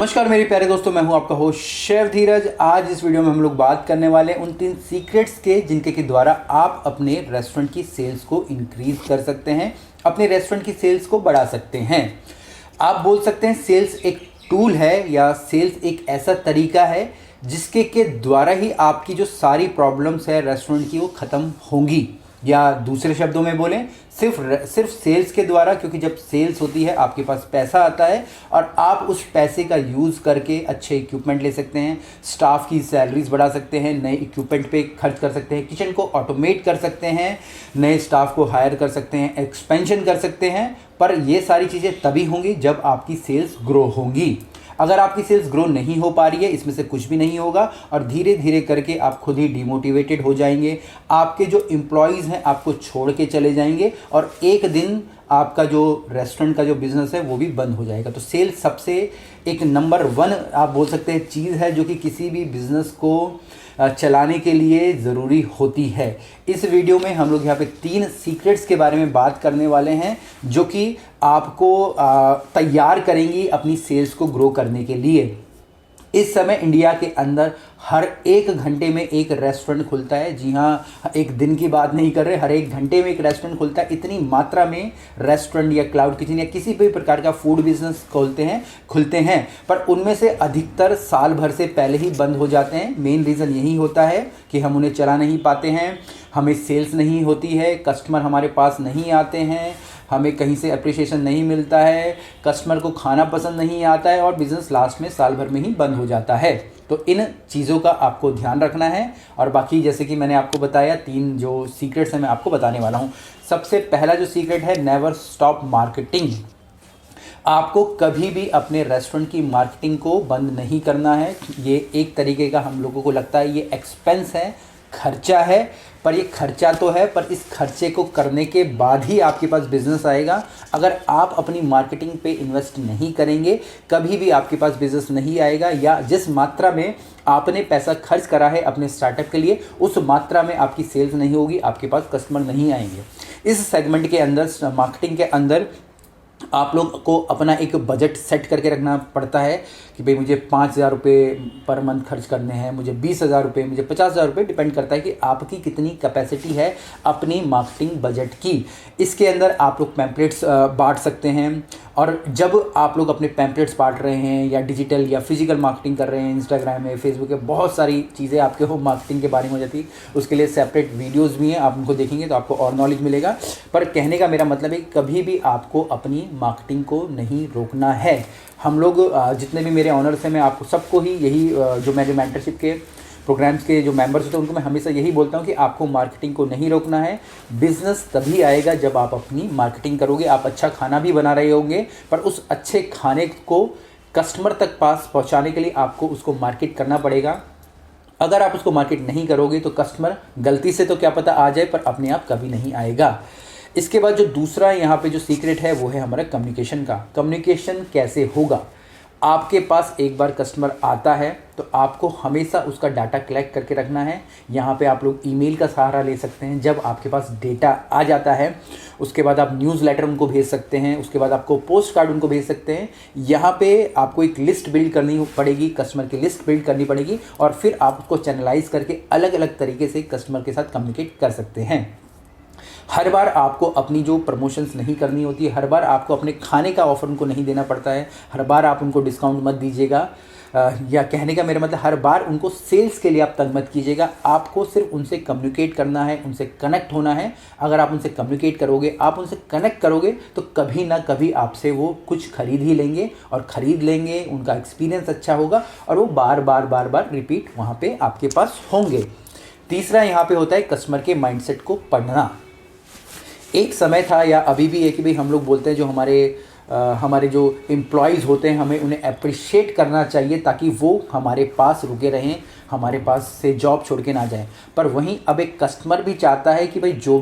नमस्कार मेरे प्यारे दोस्तों, मैं हूं आपका होस्ट शेफ धीरज। आज इस वीडियो में हम लोग बात करने वाले हैं उन 3 सीक्रेट्स के जिनके के द्वारा आप अपने रेस्टोरेंट की सेल्स को इंक्रीज कर सकते हैं, अपने रेस्टोरेंट की सेल्स को बढ़ा सकते हैं। आप बोल सकते हैं सेल्स एक टूल है या सेल्स एक ऐसा तरीका है जिसके के द्वारा ही आपकी जो सारी प्रॉब्लम्स है रेस्टोरेंट की वो ख़त्म होंगी, या दूसरे शब्दों में बोलें सिर्फ सेल्स के द्वारा। क्योंकि जब सेल्स होती है आपके पास पैसा आता है और आप उस पैसे का यूज़ करके अच्छे इक्विपमेंट ले सकते हैं, स्टाफ की सैलरीज बढ़ा सकते हैं, नए इक्विपमेंट पे खर्च कर सकते हैं, किचन को ऑटोमेट कर सकते हैं, नए स्टाफ को हायर कर सकते हैं, एक्सपेंशन कर सकते हैं। पर ये सारी चीज़ें तभी होंगी जब आपकी सेल्स ग्रो होंगी। अगर आपकी सेल्स ग्रो नहीं हो पा रही है, इसमें से कुछ भी नहीं होगा और धीरे धीरे करके आप खुद ही डिमोटिवेटेड हो जाएंगे। आपके जो एम्प्लॉयज़ हैं आपको छोड़ के चले जाएंगे और एक दिन आपका जो रेस्टोरेंट का जो बिज़नेस है वो भी बंद हो जाएगा। तो सेल्स सबसे एक नंबर 1 आप बोल सकते हैं चीज़ है जो कि किसी भी बिज़नेस को चलाने के लिए ज़रूरी होती है। इस वीडियो में हम लोग यहाँ पे 3 सीक्रेट्स के बारे में बात करने वाले हैं जो कि आपको तैयार करेंगी अपनी सेल्स को ग्रो करने के लिए। इस समय इंडिया के अंदर हर 1 घंटे में एक रेस्टोरेंट खुलता है। जी हाँ, एक दिन की बात नहीं कर रहे, हर 1 घंटे में एक रेस्टोरेंट खुलता है। इतनी मात्रा में रेस्टोरेंट या क्लाउड किचन या किसी भी प्रकार का फूड बिजनेस खुलते हैं, पर उनमें से अधिकतर साल भर से पहले ही बंद हो जाते हैं। मेन रीज़न यही होता है कि हम उन्हें चला नहीं पाते हैं, हमें सेल्स नहीं होती है, कस्टमर हमारे पास नहीं आते हैं, हमें कहीं से अप्रिशिएशन नहीं मिलता है, कस्टमर को खाना पसंद नहीं आता है और बिज़नेस लास्ट में साल भर में ही बंद हो जाता है। तो इन चीज़ों का आपको ध्यान रखना है। और बाकी जैसे कि मैंने आपको बताया 3 जो सीक्रेट्स हैं मैं आपको बताने वाला हूँ। सबसे पहला जो सीक्रेट है, नेवर स्टॉप मार्केटिंग। आपको कभी भी अपने रेस्टोरेंट की मार्केटिंग को बंद नहीं करना है। ये एक तरीके का हम लोगों को लगता है ये एक्सपेंस है, खर्चा है, पर ये खर्चा तो है, पर इस खर्चे को करने के बाद ही आपके पास बिज़नेस आएगा। अगर आप अपनी मार्केटिंग पे इन्वेस्ट नहीं करेंगे कभी भी आपके पास बिज़नेस नहीं आएगा, या जिस मात्रा में आपने पैसा खर्च करा है अपने स्टार्टअप के लिए उस मात्रा में आपकी सेल्स नहीं होगी, आपके पास कस्टमर नहीं आएंगे। इस सेगमेंट के अंदर, मार्केटिंग के अंदर आप लोग को अपना एक बजट सेट करके रखना पड़ता है कि भाई मुझे 5,000 रुपये पर मंथ खर्च करने हैं, मुझे 20,000 रुपये, मुझे 50,000 रुपये, डिपेंड करता है कि आपकी कितनी कैपेसिटी है अपनी मार्केटिंग बजट की। इसके अंदर आप लोग पैम्पलेट्स बांट सकते हैं, और जब आप लोग अपने पैम्पलेट्स बांट रहे हैं या डिजिटल या फिजिकल मार्केटिंग कर रहे हैं, इंस्टाग्राम में, फेसबुक पे बहुत सारी चीज़ें आपके हो मार्केटिंग के बारे में हो जाती है। उसके लिए सेपरेट वीडियोस भी हैं, आप उनको देखेंगे तो आपको और नॉलेज मिलेगा। पर कहने का मेरा मतलब है कभी भी आपको अपनी मार्केटिंग को नहीं रोकना है। हम लोग जितने भी मेरे ऑनर्स हैं, मैं आपको सबको ही यही जो मेरे मेंटरशिप के प्रोग्राम्स के जो मेंबर्स होते हैं उनको मैं हमेशा यही बोलता हूँ कि आपको मार्केटिंग को नहीं रोकना है। बिज़नेस तभी आएगा जब आप अपनी मार्केटिंग करोगे। आप अच्छा खाना भी बना रहे होंगे, पर उस अच्छे खाने को कस्टमर तक पास पहुँचाने के लिए आपको उसको मार्केट करना पड़ेगा। अगर आप उसको मार्केट नहीं करोगे तो कस्टमर गलती से तो क्या पता आ जाए, पर अपने आप कभी नहीं आएगा। इसके बाद जो दूसरा यहाँ पे जो सीक्रेट है वो है हमारा कम्युनिकेशन का। कम्युनिकेशन कैसे होगा? आपके पास एक बार कस्टमर आता है तो आपको हमेशा उसका डाटा कलेक्ट करके रखना है। यहाँ पे आप लोग ईमेल का सहारा ले सकते हैं। जब आपके पास डेटा आ जाता है उसके बाद आप न्यूज़लेटर उनको भेज सकते हैं, उसके बाद आपको पोस्ट कार्ड उनको भेज सकते हैं। यहाँ पे आपको एक लिस्ट बिल्ड करनी पड़ेगी, कस्टमर की लिस्ट बिल्ड करनी पड़ेगी, और फिर आप उसको चैनलाइज करके अलग अलग तरीके से कस्टमर के साथ कम्युनिकेट कर सकते हैं। हर बार आपको अपनी जो प्रमोशंस नहीं करनी होती है, हर बार आपको अपने खाने का ऑफर उनको नहीं देना पड़ता है, हर बार आप उनको डिस्काउंट मत दीजिएगा, या कहने का मेरा मतलब हर बार उनको सेल्स के लिए आप तंग मत कीजिएगा। आपको सिर्फ उनसे कम्युनिकेट करना है, उनसे कनेक्ट होना है। अगर आप उनसे कम्युनिकेट करोगे, आप उनसे कनेक्ट करोगे तो कभी ना कभी आपसे वो कुछ खरीद ही लेंगे, और ख़रीद लेंगे, उनका एक्सपीरियंस अच्छा होगा और वो बार बार रिपीट वहाँ पर आपके पास होंगे। तीसरा यहाँ पर होता है कस्टमर के माइंडसेट को पढ़ना। एक समय था या अभी भी है कि भाई हम लोग बोलते हैं जो हमारे जो एम्प्लॉयज़ होते हैं हमें उन्हें अप्रिशिएट करना चाहिए ताकि वो हमारे पास रुके रहें, हमारे पास से जॉब छोड़ के ना जाएं। पर वहीं अब एक कस्टमर भी चाहता है कि भाई जो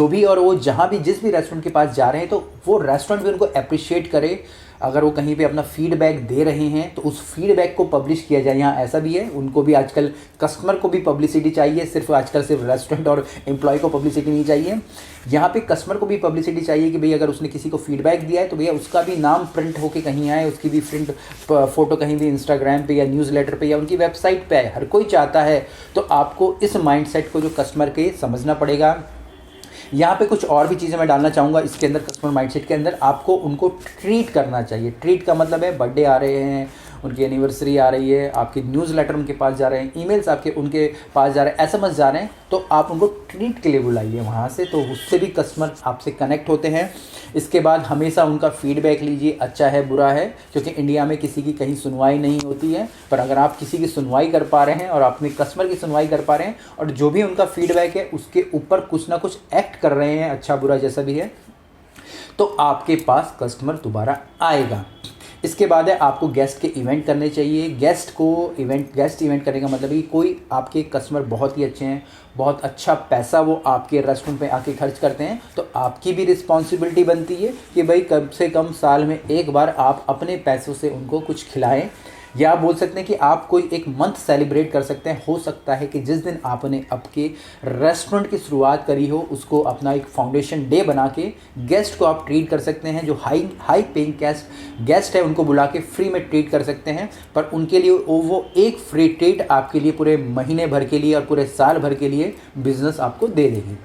भी और वो जहाँ भी जिस भी रेस्टोरेंट के पास जा रहे हैं तो वो रेस्टोरेंट भी उनको अप्रिशिएट करे, अगर वो कहीं पे अपना फीडबैक दे रहे हैं तो उस फीडबैक को पब्लिश किया जाए। यहाँ ऐसा भी है, उनको भी आजकल कस्टमर को भी पब्लिसिटी चाहिए, सिर्फ आजकल सिर्फ रेस्टोरेंट और एम्प्लॉय को पब्लिसिटी नहीं चाहिए। यहाँ पे कस्टमर को भी पब्लिसिटी चाहिए कि भाई अगर उसने किसी को फीडबैक दिया है तो भैया उसका भी नाम प्रिंट होके कहीं आए, उसकी भी प्रिंट फोटो कहीं भी इंस्टाग्राम पे या न्यूज़लेटर पे या उनकी वेबसाइट पे आए। हर कोई चाहता है, तो आपको इस माइंडसेट को जो कस्टमर के समझना पड़ेगा। यहाँ पे कुछ और भी चीज़ें मैं डालना चाहूँगा इसके अंदर, कस्टमर माइंडसेट के अंदर आपको उनको ट्रीट करना चाहिए। ट्रीट का मतलब है बर्थडे आ रहे हैं, उनकी एनिवर्सरी आ रही है, आपकी न्यूज़लेटर उनके पास जा रहे हैं, ईमेल्स आपके उनके पास जा रहे हैं, एसएमएस जा रहे हैं, तो आप उनको ट्रीट के लिए बुलाइए वहाँ से, तो उससे भी कस्टमर आपसे कनेक्ट होते हैं। इसके बाद हमेशा उनका फीडबैक लीजिए, अच्छा है बुरा है, क्योंकि इंडिया में किसी की कहीं सुनवाई नहीं होती है। पर अगर आप किसी की सुनवाई कर पा रहे हैं और आप अपने कस्टमर की सुनवाई कर पा रहे हैं और जो भी उनका फीडबैक है उसके ऊपर कुछ ना कुछ एक्ट कर रहे हैं, अच्छा बुरा जैसा भी है, तो आपके पास कस्टमर दोबारा आएगा। इसके बाद है आपको गेस्ट के इवेंट करने चाहिए। गेस्ट इवेंट करने का मतलब है कि कोई आपके कस्टमर बहुत ही अच्छे हैं, बहुत अच्छा पैसा वो आपके रेस्टोरेंट पे आके खर्च करते हैं, तो आपकी भी रिस्पॉन्सिबिलिटी बनती है कि भाई कम से कम साल में एक बार आप अपने पैसों से उनको कुछ खिलाएं। या आप बोल सकते हैं कि आप कोई एक मंथ सेलिब्रेट कर सकते हैं। हो सकता है कि जिस दिन आपने आपके रेस्टोरेंट की शुरुआत करी हो उसको अपना एक फाउंडेशन डे बना के गेस्ट को आप ट्रीट कर सकते हैं। जो हाई पेइंग गेस्ट है उनको बुला के फ्री में ट्रीट कर सकते हैं, पर उनके लिए वो एक फ्री ट्रीट आपके लिए पूरे महीने भर के लिए और पूरे साल भर के लिए बिजनेस आपको दे देगी।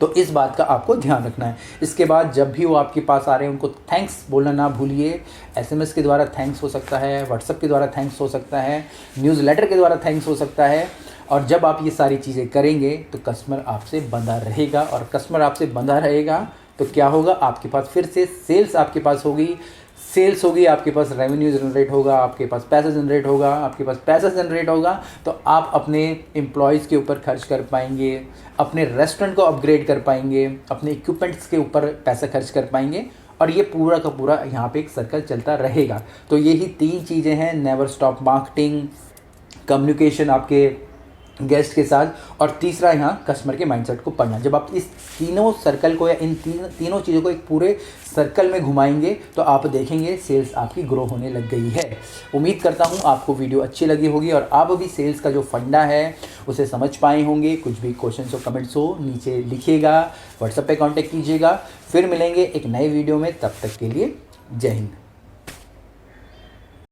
तो इस बात का आपको ध्यान रखना है। इसके बाद जब भी वो आपके पास आ रहे हैं उनको थैंक्स बोलना ना भूलिए। एसएमएस के द्वारा थैंक्स हो सकता है, व्हाट्सएप के द्वारा थैंक्स हो सकता है, न्यूज़लेटर के द्वारा थैंक्स हो सकता है। और जब आप ये सारी चीज़ें करेंगे तो कस्टमर आपसे बंधा रहेगा, और कस्टमर आपसे बंधा रहेगा तो क्या होगा, आपके पास फिर से सेल्स आपके पास होगी, सेल्स होगी, आपके पास रेवेन्यू जनरेट होगा, आपके पास पैसा जनरेट होगा, आपके पास पैसा जनरेट होगा तो आप अपने एम्प्लॉयज़ के ऊपर खर्च कर पाएंगे, अपने रेस्टोरेंट को अपग्रेड कर पाएंगे, अपने इक्विपमेंट्स के ऊपर पैसा खर्च कर पाएंगे, और ये पूरा का पूरा यहाँ पे एक सर्कल चलता रहेगा। तो यही 3 चीज़ें हैं, नेवर स्टॉप मार्केटिंग, कम्युनिकेशन आपके गेस्ट के साथ, और तीसरा यहाँ कस्टमर के माइंडसेट को पढ़ना। जब आप इस तीनों सर्कल को या इन तीनों चीज़ों को एक पूरे सर्कल में घुमाएंगे तो आप देखेंगे सेल्स आपकी ग्रो होने लग गई है। उम्मीद करता हूँ आपको वीडियो अच्छी लगी होगी और आप भी सेल्स का जो फंडा है उसे समझ पाए होंगे। कुछ भी क्वेश्चंस हो, कमेंट्स हो, नीचे लिखिएगा, व्हाट्सएप पे कांटेक्ट कीजिएगा। फिर मिलेंगे एक नए वीडियो में, तब तक के लिए जय हिंद।